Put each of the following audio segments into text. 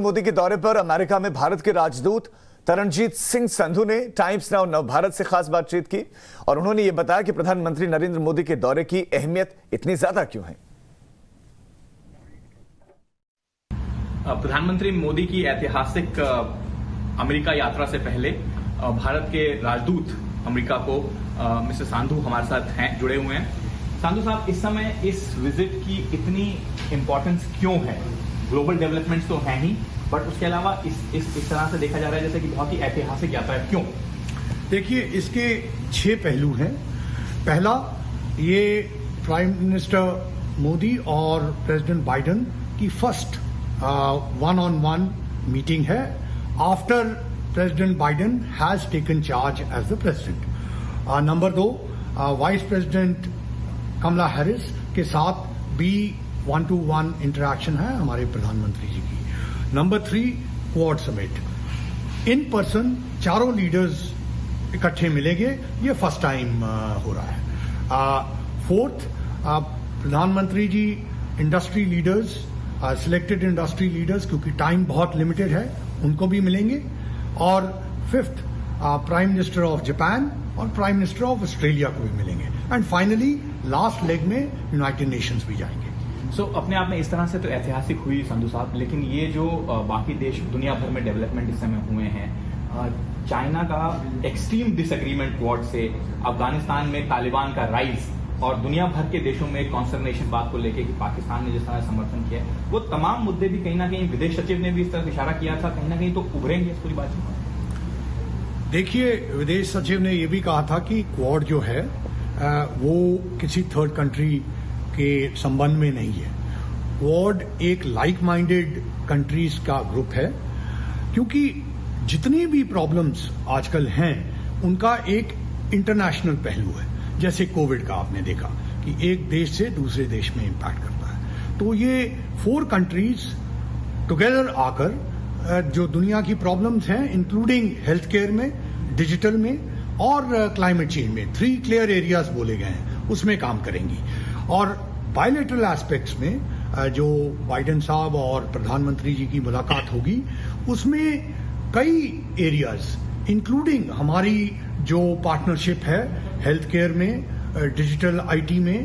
मोदी के दौरे पर अमेरिका में भारत के राजदूत तरनजीत सिंह संधू ने टाइम्स नाउ नवभारत से खास बातचीत की और उन्होंने यह बताया कि प्रधानमंत्री नरेंद्र मोदी के दौरे की अहमियत इतनी ज्यादा क्यों है। प्रधानमंत्री मोदी की ऐतिहासिक अमेरिका यात्रा से पहले भारत के राजदूत अमेरिका को मिस्टर संधू हमारे साथ हैं, जुड़े हुए हैं। संधू साहब, इस समय इस विजिट की इतनी इंपॉर्टेंस क्यों है? ग्लोबल डेवलपमेंट्स तो हैं ही, बट उसके अलावा इस तरह से देखा जा रहा है जैसे कि बहुत ही ऐतिहासिक यात्रा है, क्यों? देखिए, इसके 6 पहलू हैं। पहला, ये प्राइम मिनिस्टर मोदी और प्रेसिडेंट बाइडेन की फर्स्ट one-on-one मीटिंग है after president Biden has taken charge as the president. Number 2, vice president Kamala Harris के साथ भी 1-to-1 इंटरेक्शन है हमारे प्रधानमंत्री जी की। Number 3, quad summit in person, चारों लीडर्स इकट्ठे मिलेंगे, ये फर्स्ट टाइम हो रहा है। 4th, प्रधानमंत्री ji industry leaders, selected industry leaders, क्योंकि टाइम बहुत लिमिटेड है, उनको भी मिलेंगे। और 5th, prime minister of Japan और प्राइम मिनिस्टर ऑफ ऑस्ट्रेलिया को भी मिलेंगे। एंड फाइनली लास्ट लेग में यूनाइटेड नेशंस भी जाएंगे। अपने आप में इस तरह से तो ऐतिहासिक हुई संधू साहब, लेकिन ये जो बाकी देश दुनिया भर में डेवलपमेंट इस समय हुए हैं, चाइना का एक्सट्रीम डिसएग्रीमेंट क्वाड से, अफगानिस्तान में तालिबान का राइज और दुनिया भर के देशों में कॉन्सर्नेशन बात को लेकर कि पाकिस्तान ने जिस तरह समर्थन किया, वो तमाम मुद्दे भी कहीं ना कहीं विदेश सचिव ने भी इस तरह इशारा किया था, कहीं ना कहीं तो उभरेंगे इस पूरी बातचीत में। देखिए, विदेश सचिव ने यह भी कहा था कि क्वाड जो है वो किसी थर्ड कंट्री के संबंध में नहीं है। क्वाड एक लाइक माइंडेड कंट्रीज का ग्रुप है, क्योंकि जितनी भी प्रॉब्लम्स आजकल हैं उनका एक इंटरनेशनल पहलू है। जैसे कोविड का आपने देखा कि एक देश से दूसरे देश में इंपैक्ट करता है, तो ये 4 कंट्रीज टुगेदर आकर जो दुनिया की प्रॉब्लम्स हैं, इंक्लूडिंग हेल्थ केयर में, डिजिटल में और क्लाइमेट चेंज में, 3 क्लियर एरियाज बोले गए हैं, उसमें काम करेंगी। और बायलैटरल एस्पेक्ट्स में जो बाइडेन साहब और प्रधानमंत्री जी की मुलाकात होगी, उसमें कई एरियाज इंक्लूडिंग हमारी जो पार्टनरशिप है हेल्थ केयर में, डिजिटल आईटी में,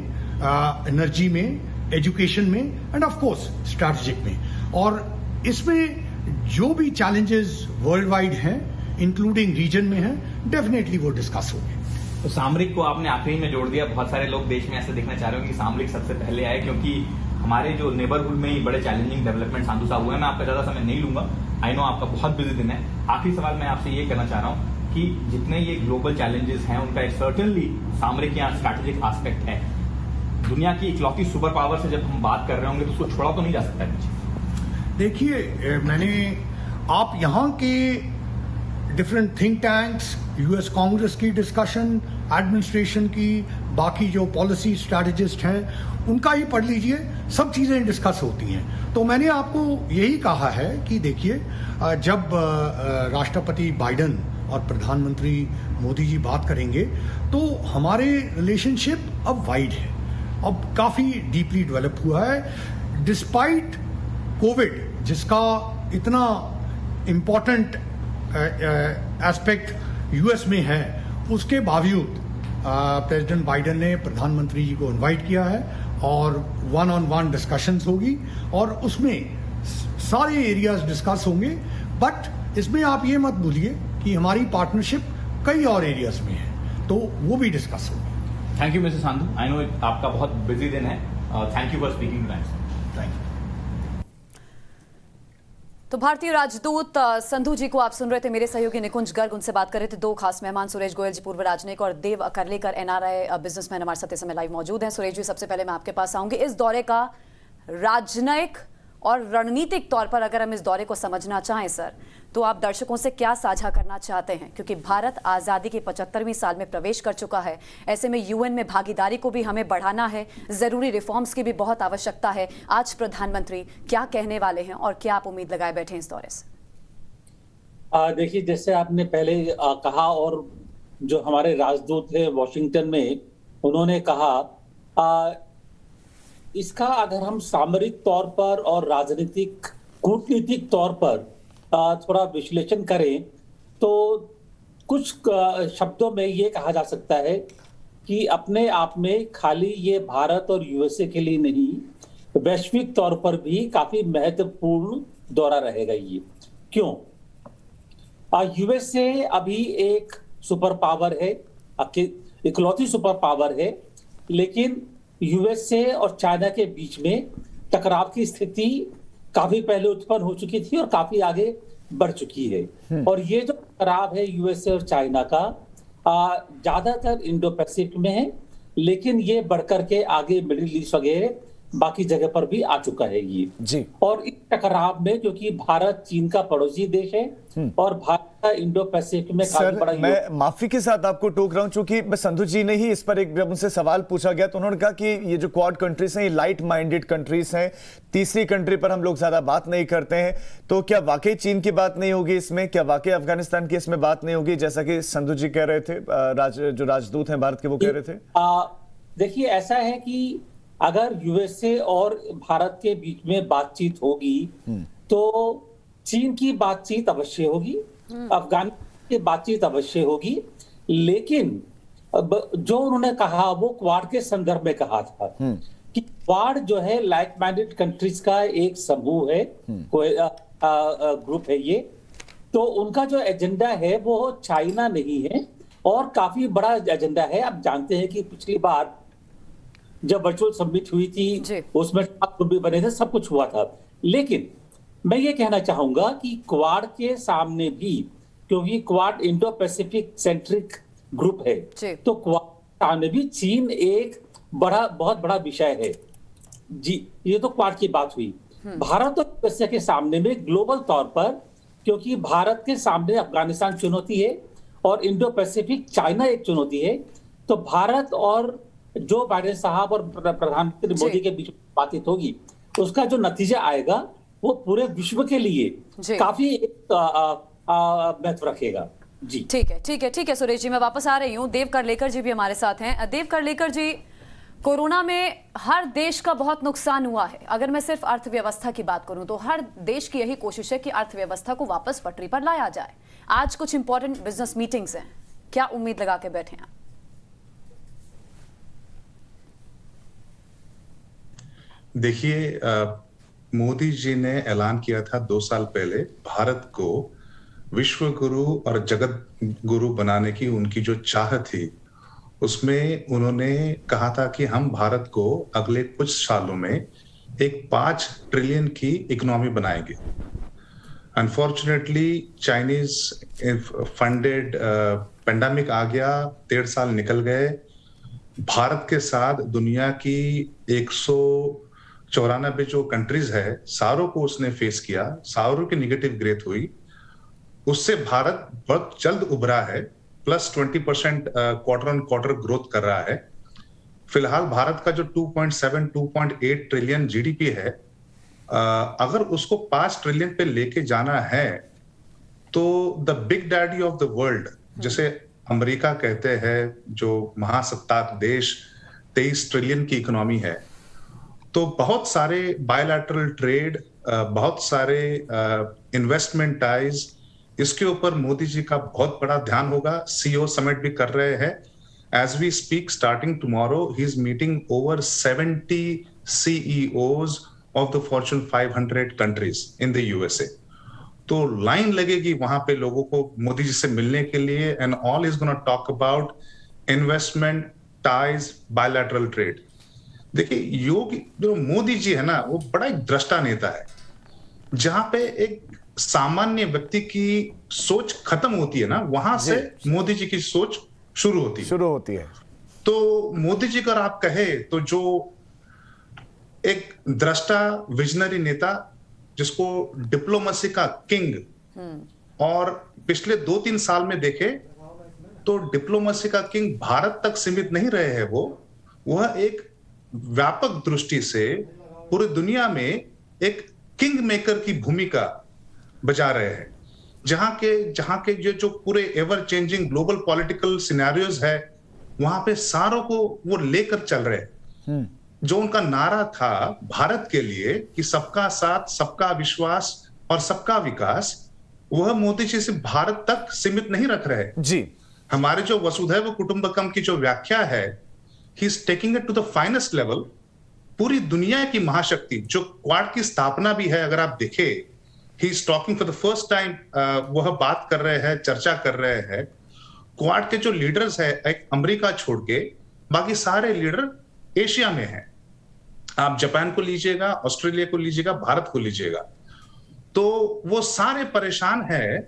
एनर्जी में, एजुकेशन में एंड ऑफ कोर्स स्ट्रैटेजिक में। और इसमें जो भी चैलेंजेस वर्ल्ड वाइड हैं इंक्लूडिंग रीजन में हैं, डेफिनेटली वो डिस्कस होंगे। तो सामरिक को आपने आखिरी में जोड़ दिया। बहुत सारे लोग देश में ऐसे देखना चाह रहे हो कि सामरिक सबसे पहले आए, क्योंकि हमारे जो नेबरहुड में ही बड़े चैलेंजिंग डेवलपमेंट संधू साहब हुए हैं। मैं आपका ज्यादा समय नहीं लूंगा, आई नो आपका बहुत बिजी दिन है। आखिरी सवाल मैं आपसे ये करना चाह रहा हूँ कि जितने ये ग्लोबल चैलेंजेस हैं उनका एक सर्टेनली सामरिक या स्ट्रैटेजिक एस्पेक्ट है। दुनिया की इकलौती सुपर पावर से जब हम बात कर रहे होंगे तो उसको छोड़ा तो नहीं जा सकता है। देखिए, आप यहाँ के different think tanks, US Congress की डिस्कशन, एडमिनिस्ट्रेशन की, बाकी जो पॉलिसी स्ट्रैटेजिस्ट हैं उनका ही पढ़ लीजिए, सब चीजें डिस्कस होती हैं। तो मैंने आपको यही कहा है कि देखिए, जब राष्ट्रपति बाइडेन और प्रधानमंत्री मोदी जी बात करेंगे तो हमारे रिलेशनशिप अब वाइड है, अब काफी डीपली डेवलप हुआ है। डिस्पाइट कोविड, जिसका इतना इम्पोर्टेंट एस्पेक्ट यूएस में है, उसके बावजूद प्रेसिडेंट बाइडेन ने प्रधानमंत्री जी को इनवाइट किया है और 1-on-1 डिस्कशंस होगी और उसमें सारे एरियाज डिस्कस होंगे। बट इसमें आप ये मत भूलिए कि हमारी पार्टनरशिप कई और एरियाज में है, तो वो भी डिस्कस होगी। Thank you mister Sandhu, I know आपका बहुत बिजी दिन है। Thank you for speaking times. Thank you. तो भारतीय राजदूत संधू जी को आप सुन रहे थे। मेरे सहयोगी निकुंज गर्ग उनसे बात कर रहे थे। 2 खास मेहमान सुरेश गोयल जी, पूर्व राजनयिक, और देव करलेकर, एनआरआई बिजनेसमैन, हमारे साथ इस समय लाइव मौजूद हैं। सुरेश जी, सबसे पहले मैं आपके पास आऊंगी। इस दौरे का राजनयिक और रणनीतिक तौर पर अगर हम इस दौरे को समझना चाहें सर, तो आप दर्शकों से क्या साझा करना चाहते हैं? क्योंकि भारत आज़ादी के 75वें साल में प्रवेश कर चुका है, ऐसे में यूएन में भागीदारी को भी हमें बढ़ाना है, ज़रूरी रिफॉर्म्स की भी बहुत आवश्यकता है। आज प्रधानमंत्री क्या कहने वाले हैं और क्या आप उम्मीद लगाए बैठे हैं इस दौरे से? देखिए, जैसे आपने पहले कहा और जो हमारे राजदूत थे वॉशिंगटन में, उन्होंने कहा इसका अगर हम सामरिक तौर पर और राजनीतिक कूटनीतिक तौर पर थोड़ा विश्लेषण करें तो कुछ शब्दों में ये कहा जा सकता है कि अपने आप में खाली ये भारत और यूएसए के लिए नहीं, वैश्विक तौर पर भी काफी महत्वपूर्ण दौरा रहेगा ये। क्यों? यूएसए अभी एक सुपर पावर है, इकलौती सुपर पावर है, लेकिन यूएसए और चाइना के बीच में टकराव की स्थिति काफी पहले उत्पन्न हो चुकी थी और काफी आगे बढ़ चुकी है। और ये जो टकराव है यूएसए और चाइना का ज्यादातर इंडो पैसिफिक में है, लेकिन ये बढ़कर के आगे मिडिल ईस्ट वगैरह बाकी जगह पर भी आ चुका है ये जी। और इस टकराव में, क्योंकि भारत चीन का पड़ोसी देश है और भारत का इंडो पैसिफिक में काफी बड़ा मैं माफी के साथ आपको टोक रहा हूं, चूंकि संधू जी ने ही इस पर एक, जब उनसे सवाल पूछा गया तो उन्होंने कहा कि ये जो क्वाड कंट्रीज हैं ये लाइट माइंडेड कंट्रीज हैं, तीसरी कंट्री पर हम लोग ज्यादा बात नहीं करते हैं। तो क्या वाकई चीन की बात नहीं होगी इसमें? क्या वाकई अफगानिस्तान की इसमें बात नहीं होगी, जैसा कि संधू जी कह रहे थे, जो राजदूत हैं भारत के वो कह रहे थे? देखिए, ऐसा है कि अगर यूएसए और भारत के बीच में बातचीत होगी तो चीन की बातचीत अवश्य होगी, अफगानिस्तान की बातचीत अवश्य होगी, लेकिन जो उन्होंने कहा वो क्वाड के संदर्भ में कहा था कि क्वाड जो है लाइक माइंडेड कंट्रीज का एक समूह है, ग्रुप है ये। तो उनका जो एजेंडा है वो चाइना नहीं है और काफी बड़ा एजेंडा है। आप जानते हैं कि पिछली बार जब वर्चुअल समिट हुई थी उसमें भी बने थे, सब कुछ हुआ था, लेकिन मैं ये कहना चाहूंगा कि क्वाड के सामने भी, क्योंकि quad Indo Pacific centric group है, तो क्वाड के सामने भी चीन एक बहुत बड़ा विषय है जी। ये तो क्वाड की बात हुई। भारत और यूएसए के सामने में ग्लोबल तौर पर, क्योंकि भारत के सामने अफगानिस्तान चुनौती है और इंडो पैसिफिक चाइना एक चुनौती है, तो भारत और जो बाइडेन साहब और प्रधानमंत्री मोदी के बीच बातचीत होगी, उसका जो नतीजा आएगा वो पूरे विश्व के लिए काफी महत्व रखेगा जी। ठीक है सुरेश जी, मैं वापस आ रही हूँ। देव करलेकर जी भी हमारे साथ हैं। देव करलेकर जी, कोरोना में हर देश का बहुत नुकसान हुआ है। अगर मैं सिर्फ अर्थव्यवस्था की बात करूं तो हर देश की यही कोशिश है कि अर्थव्यवस्था को वापस पटरी पर लाया जाए। आज कुछ इंपॉर्टेंट बिजनेस मीटिंग्स हैं, क्या उम्मीद लगा के बैठे हैं? देखिए, मोदी जी ने ऐलान किया था 2 साल पहले भारत को विश्व गुरु और जगत गुरु बनाने की उनकी जो चाह थी, उसमें उन्होंने कहा था कि हम भारत को अगले कुछ सालों में एक 5 ट्रिलियन की इकोनॉमी बनाएंगे। अनफॉर्चुनेटली चाइनीज फंडेड पेंडेमिक आ गया, 1.5 साल निकल गए। भारत के साथ दुनिया की 194 जो कंट्रीज है, सारों को उसने फेस किया, सारों की नेगेटिव ग्रोथ हुई। उससे भारत बहुत जल्द उभरा है, +20% क्वार्टर ऑन क्वार्टर ग्रोथ कर रहा है। फिलहाल भारत का जो 2.8 ट्रिलियन जीडीपी है, अगर उसको 5 ट्रिलियन पे लेके जाना है तो the big daddy of the world, जैसे अमेरिका कहते हैं, जो महासत्ताक देश, 23 ट्रिलियन की इकोनॉमी है, तो बहुत सारे बायलैटरल ट्रेड, बहुत सारे इन्वेस्टमेंट टाइज, इसके ऊपर मोदी जी का बहुत बड़ा ध्यान होगा। सीईओ समिट भी कर रहे हैं। As we speak, starting tomorrow, he is meeting over 70 CEOs of the Fortune 500 countries in the USA. तो लाइन लगेगी वहां पे लोगों को मोदी जी से मिलने के लिए, and all is gonna talk about investment, ties, bilateral trade. देखिए, योगी जो मोदी जी है ना, वो बड़ा एक दृष्टा नेता है, जहां पे एक सामान्य व्यक्ति की सोच खत्म होती है ना, वहां से मोदी जी की सोच शुरू होती है। तो मोदी जी का आप कहे तो जो एक दृष्टा विजनरी नेता, जिसको डिप्लोमेसी का किंग, और पिछले 2-3 साल में देखे तो डिप्लोमेसी का किंग भारत तक सीमित नहीं रहे हैं। वह एक व्यापक दृष्टि से पूरी दुनिया में एक किंग मेकर की भूमिका बजा रहे हैं, जहां के जो पूरे ever changing global political scenarios है, वहां पे सारों को वो लेकर चल रहे हैं। जो उनका नारा था भारत के लिए कि सबका साथ, सबका विश्वास और सबका विकास, वह मोदी जी सिर्फ भारत तक सीमित नहीं रख रहे। जी, हमारे जो वसुधैव कुटुंबकम की जो व्याख्या है, he is taking it to the finest level. पूरी दुनिया की महाशक्ति जो क्वाड की स्थापना भी है, अगर आप देखें, he is talking for the first time, वह बात कर रहे हैं, चर्चा कर रहे हैं। क्वाड के जो लीडर्स है, एक अमेरिका छोड़ के बाकी सारे लीडर एशिया में हैं। आप जापान को लीजिएगा, ऑस्ट्रेलिया को लीजिएगा, भारत को लीजिएगा, तो वो सारे परेशान है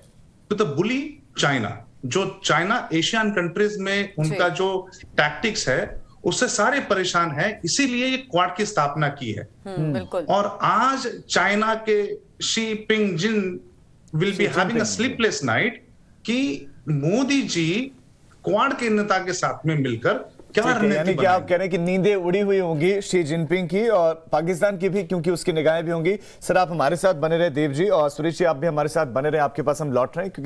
टू द बुली चाइना। जो चाइना एशियन कंट्रीज में उनका जो टैक्टिक्स है, उससे सारे परेशान हैं, इसीलिए ये क्वाड की स्थापना की है। बिल्कुल। और आज चाइना के Xi Ping Jin will be having a sleepless night कि मोदी जी क्वाड के नेता के साथ में मिलकर क्या ठीक है, यानी रणनीति कि आप बनाएंगे। कह रहे हैं कि नींदें उड़ी हुई होंगी शी जिनपिंग की और पाकिस्तान की भी, क्योंकि उसकी निगाहें भी होंगी। सर, आप हमारे साथ बने रहे देव जी, और सुरेश जी आप भी हमारे साथ बने रहे। आपके पास हम लौट रहे हैं क्योंकि